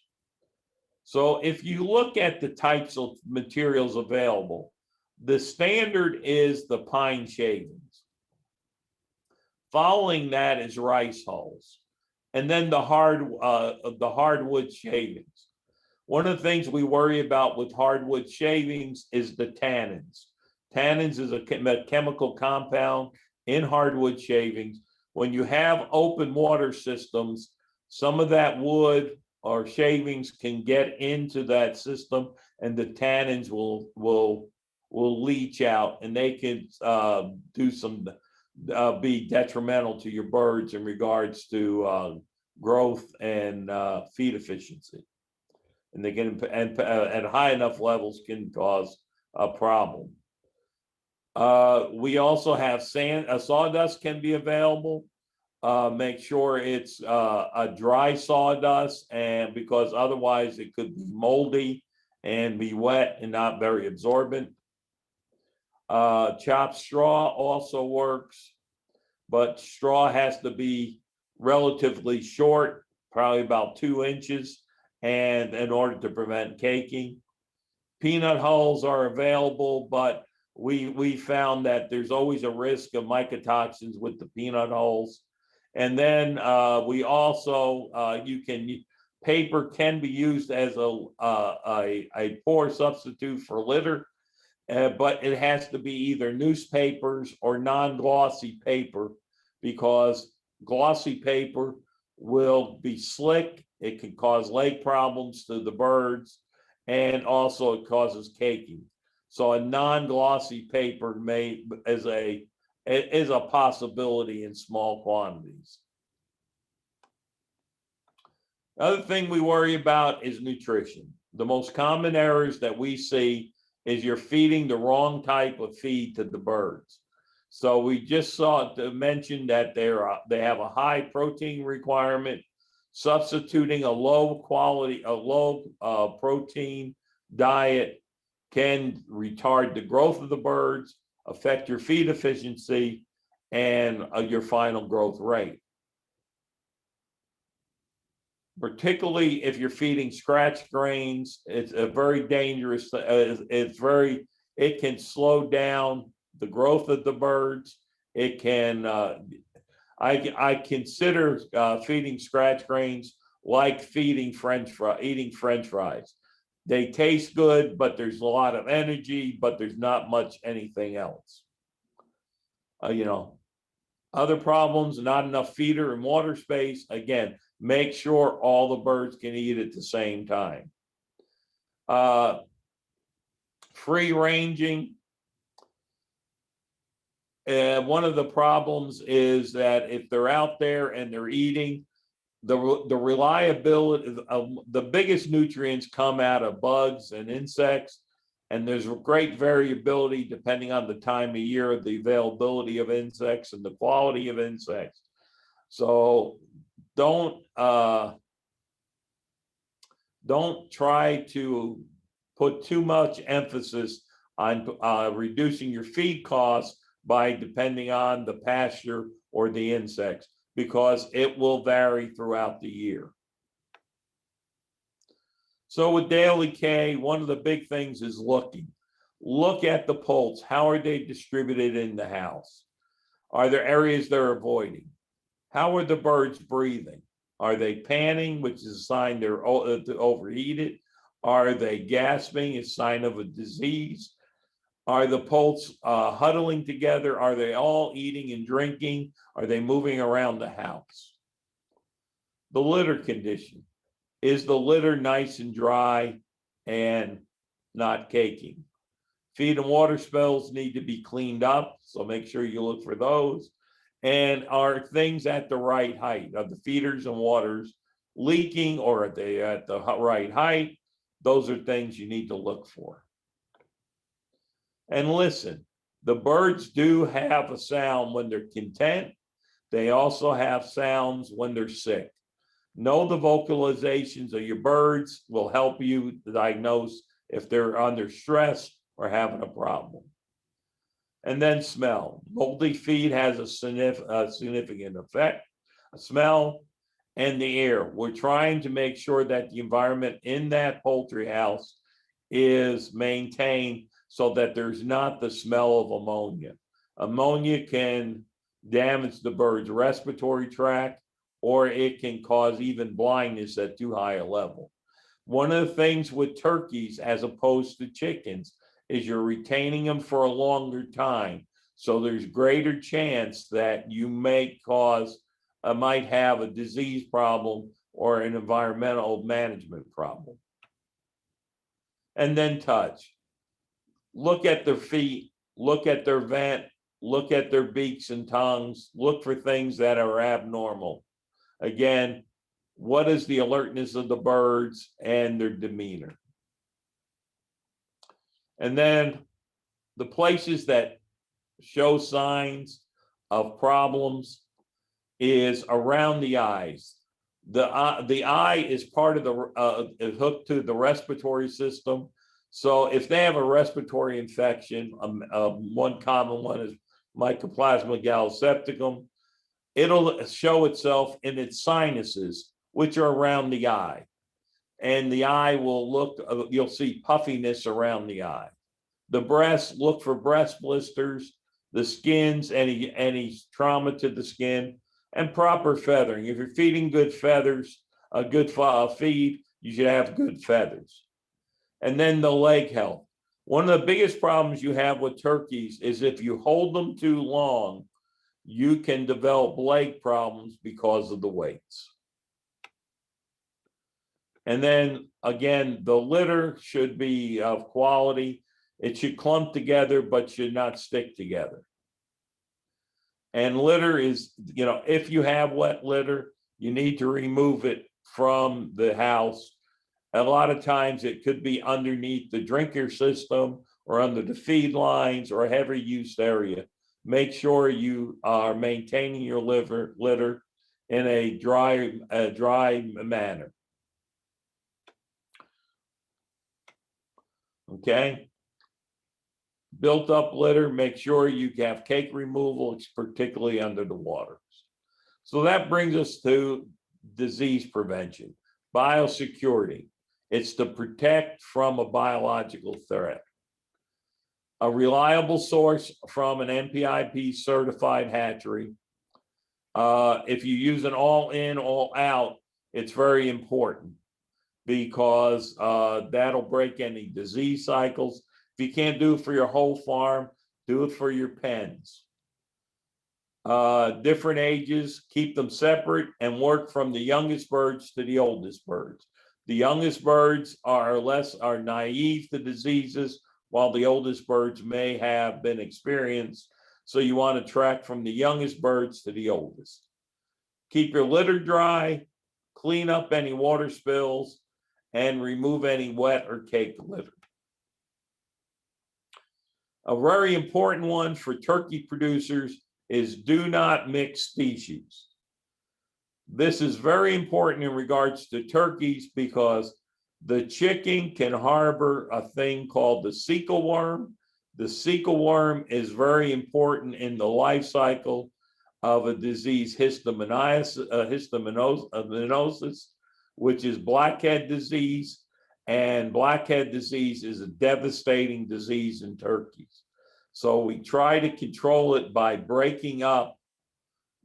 So if you look at the types of materials available, the standard is the pine shavings. Following that is rice hulls, and then the hardwood shavings. One of the things we worry about with hardwood shavings is the tannins. Tannins is a chemical compound in hardwood shavings. When you have open water systems, some of that wood or shavings can get into that system, and the tannins will leach out, and they can be detrimental to your birds in regards to growth and feed efficiency. And they can, at high enough levels, can cause a problem. We also have sawdust can be available. make sure it's a dry sawdust, and because otherwise it could be moldy and be wet and not very absorbent. Chopped straw also works, but straw has to be relatively short, probably about 2 inches, and in order to prevent caking. Peanut hulls are available, but we found that there's always a risk of mycotoxins with the peanut hulls. And then we also paper can be used as a poor substitute for litter, but it has to be either newspapers or non-glossy paper, because glossy paper will be slick. It can cause leg problems to the birds, and also it causes caking. So a non-glossy paper is a possibility in small quantities. Other thing we worry about is nutrition. The most common errors that we see is you're feeding the wrong type of feed to the birds. So we just saw to mention that they have a high protein requirement. Substituting a low protein diet can retard the growth of the birds, affect your feed efficiency, and your final growth rate. Particularly if you're feeding scratch grains, it's a very dangerous. It can slow down the growth of the birds. It can. I consider feeding scratch grains like eating French fries. They taste good, but there's a lot of energy, but there's not much anything else. Other problems, not enough feeder and water space. Again, make sure all the birds can eat at the same time. Free ranging. One of the problems is that if they're out there and they're eating, the reliability, the biggest nutrients come out of bugs and insects, and there's great variability depending on the time of year, the availability of insects and the quality of insects. So don't try to put too much emphasis on reducing your feed costs by depending on the pasture or the insects, because it will vary throughout the year. So with daily K, one of the big things is looking. Look at the poults. How are they distributed in the house? Are there areas they're avoiding? How are the birds breathing? Are they panting, which is a sign they're overheated? Are they gasping, a sign of a disease? Are the poults huddling together? Are they all eating and drinking? Are they moving around the house? The litter condition. Is the litter nice and dry and not caking? Feed and water spills need to be cleaned up, so make sure you look for those. And are things at the right height? Are the feeders and waters leaking, or are they at the right height? Those are things you need to look for. And listen, the birds do have a sound when they're content. They also have sounds when they're sick. Know the vocalizations of your birds will help you diagnose if they're under stress or having a problem. And then smell. Moldy feed has a significant effect. Smell and the air. We're trying to make sure that the environment in that poultry house is maintained so that there's not the smell of ammonia. Ammonia can damage the bird's respiratory tract, or it can cause even blindness at too high a level. One of the things with turkeys, as opposed to chickens, is you're retaining them for a longer time. So there's greater chance that you might have a disease problem or an environmental management problem. And then touch. Look at their feet, look at their vent, look at their beaks and tongues, look for things that are abnormal. Again, what is the alertness of the birds and their demeanor? And then the places that show signs of problems is around the eyes. The eye is part of is hooked to the respiratory system. So if they have a respiratory infection, one common one is Mycoplasma gallisepticum, it'll show itself in its sinuses, which are around the eye. And the eye will look, you'll see puffiness around the eye. The breast, look for breast blisters, the skins, any trauma to the skin, and proper feathering. If you're feeding good feathers, a good feed, you should have good feathers. And then the leg health. One of the biggest problems you have with turkeys is if you hold them too long, you can develop leg problems because of the weights. And then again, the litter should be of quality. It should clump together, but should not stick together. And litter is, if you have wet litter, you need to remove it from the house. A lot of times it could be underneath the drinker system or under the feed lines or a heavy use area. Make sure you are maintaining your litter in a dry manner. Okay. Built up litter, make sure you have cake removal, particularly under the waters. So that brings us to disease prevention, biosecurity. It's to protect from a biological threat. A reliable source from an NPIP certified hatchery. If you use an all in, all out, it's very important because that'll break any disease cycles. If you can't do it for your whole farm, do it for your pens. Different ages, keep them separate and work from the youngest birds to the oldest birds. The youngest birds are naive to diseases, while the oldest birds may have been experienced. So you want to track from the youngest birds to the oldest. Keep your litter dry, clean up any water spills, and remove any wet or caked litter. A very important one for turkey producers is do not mix species. This is very important in regards to turkeys because the chicken can harbor a thing called the cecal worm. The cecal worm is very important in the life cycle of a disease, histaminosis, which is blackhead disease. And blackhead disease is a devastating disease in turkeys. So we try to control it by breaking up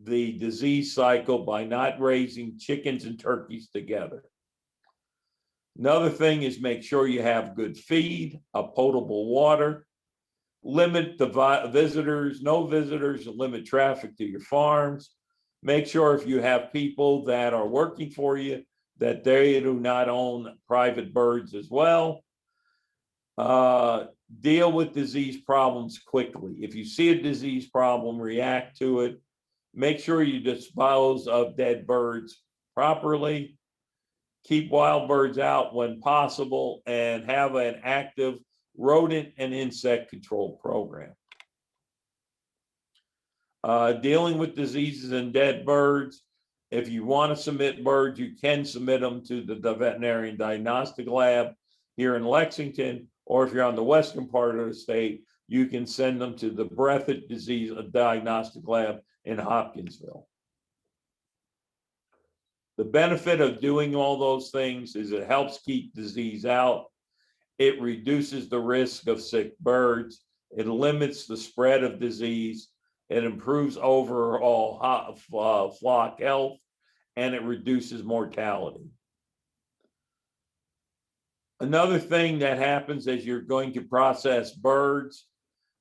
the disease cycle by not raising chickens and turkeys together. Another thing is make sure you have good feed, a potable water, limit the visitors, no visitors, and limit traffic to your farms. Make sure if you have people that are working for you, that they do not own private birds as well. Deal with disease problems quickly. If you see a disease problem, react to it. Make sure you dispose of dead birds properly. Keep wild birds out when possible and have an active rodent and insect control program. Dealing with diseases in dead birds. If you want to submit birds, you can submit them to the veterinarian diagnostic lab here in Lexington, or if you're on the western part of the state, you can send them to the Breathitt Disease Diagnostic Lab in Hopkinsville. The benefit of doing all those things is it helps keep disease out. It reduces the risk of sick birds. It limits the spread of disease. It improves overall flock health, and it reduces mortality. Another thing that happens as you're going to process birds,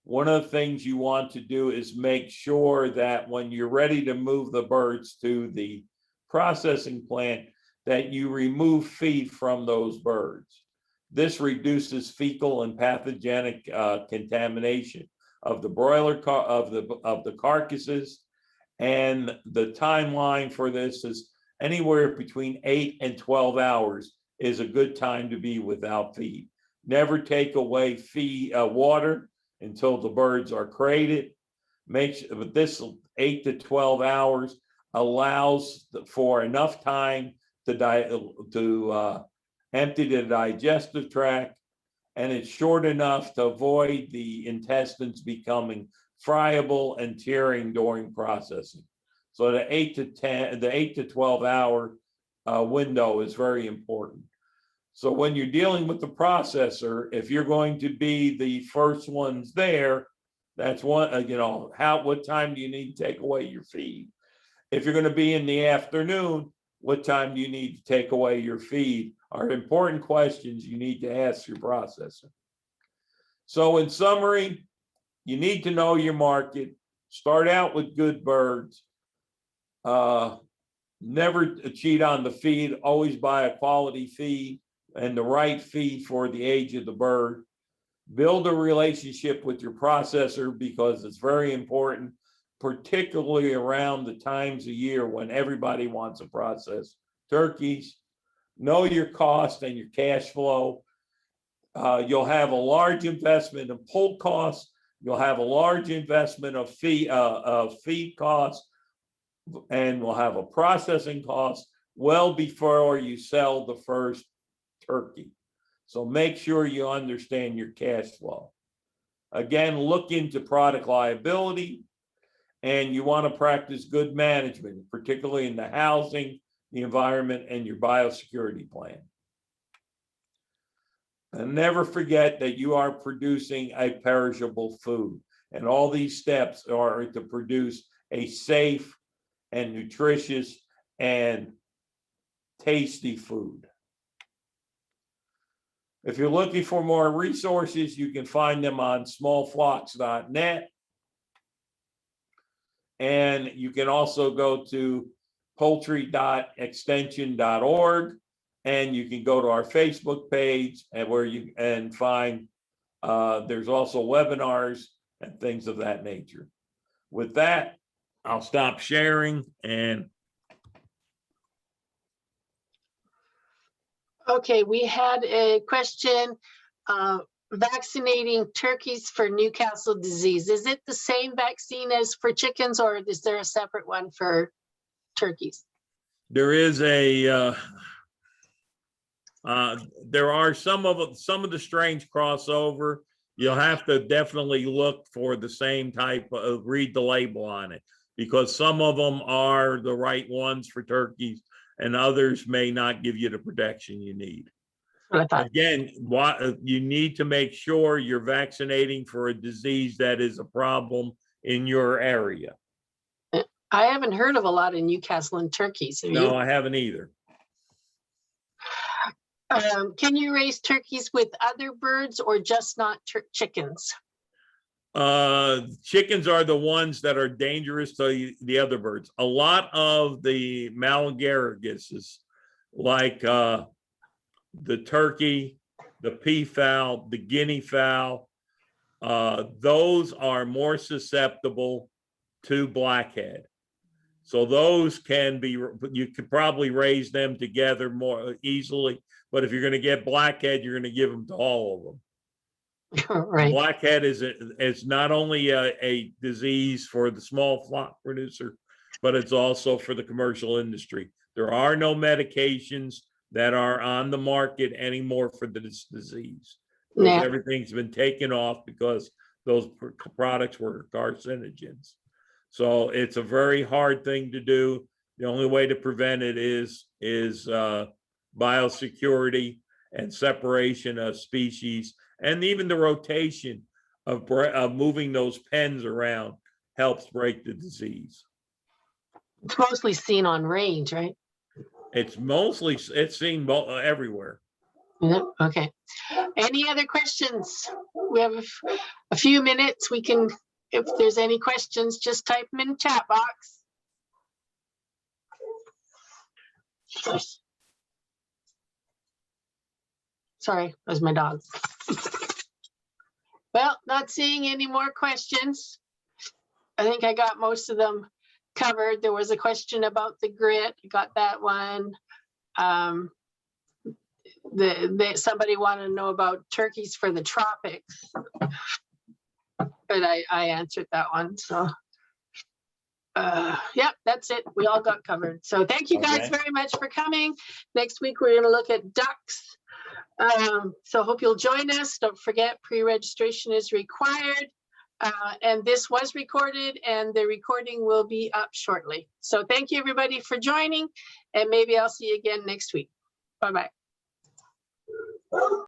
one of the things you want to do is make sure that when you're ready to move the birds to the processing plant, that you remove feed from those birds. This reduces fecal and pathogenic contamination of the broiler of the carcasses, and the timeline for this is anywhere between 8 and 12 hours is a good time to be without feed. Never take away water until the birds are crated. Make sure, but this 8 to 12 hours, allows for enough time to empty the digestive tract, and it's short enough to avoid the intestines becoming friable and tearing during processing. So the 8 to 12 hour window is very important. So when you're dealing with the processor, if you're going to be the first ones there, that's one, what time do you need to take away your feed? If you're going to be in the afternoon, what time do you need to take away your feed? Are important questions you need to ask your processor. So in summary, you need to know your market. Start out with good birds. Never cheat on the feed. Always buy a quality feed and the right feed for the age of the bird. Build a relationship with your processor because it's very important, particularly around the times of year when everybody wants to process turkeys. Know your cost and your cash flow. You'll have a large investment in poult costs. You'll have a large investment of feed costs, and we'll have a processing cost well before you sell the first turkey. So make sure you understand your cash flow. Again, look into product liability, and you want to practice good management, particularly in the housing, the environment, and your biosecurity plan. And never forget that you are producing a perishable food, and all these steps are to produce a safe and nutritious and tasty food. If you're looking for more resources, you can find them on smallflocks.net. And you can also go to poultry.extension.org, and you can go to our Facebook page and where you can find there's also webinars and things of that nature. With that, I'll stop sharing and
Okay, we had a question, vaccinating turkeys for Newcastle disease. Is it the same vaccine as for chickens, or is there a separate one for turkeys?
there is there are some of the strains crossover. You'll have to definitely look for the same type of, read the label on it, because some of them are the right ones for turkeys and others may not give you the protection you need. Again, you need to make sure you're vaccinating for a disease that is a problem in your area.
I haven't heard of a lot of Newcastle and turkeys.
No, I haven't either.
Can you raise turkeys with other birds or just not chickens?
Chickens are the ones that are dangerous to the other birds. A lot of the malagaraguses, like the turkey, the peafowl, the guinea fowl, those are more susceptible to blackhead. So those can be, you could probably raise them together more easily, but if you're going to get blackhead, you're going to give them to all of them.
Right.
Blackhead is not only a disease for the small flock producer, but it's also for the commercial industry. There are no medications that are on the market anymore for this disease.
Yeah.
Everything's been taken off because those products were carcinogens. So it's a very hard thing to do. The only way to prevent it is biosecurity and separation of species, and even the rotation of moving those pens around helps break the disease.
It's mostly seen on range, right?
It's seen everywhere.
Yeah, okay. Any other questions? We have a few minutes. We can, if there's any questions, just type them in the chat box. Sorry, that was my dog. Well, not seeing any more questions. I think I got most of them covered. There was a question about the grit. I got that one. Somebody wanted to know about turkeys for the tropics, but I answered that one. So Yep, that's it. We all got covered. So thank you guys
Okay.
very much for coming. Next week, we're gonna look at ducks. So hope you'll join us. Don't forget, pre-registration is required. And this was recorded and the recording will be up shortly. So thank you, everybody, for joining, and maybe I'll see you again next week. Bye-bye.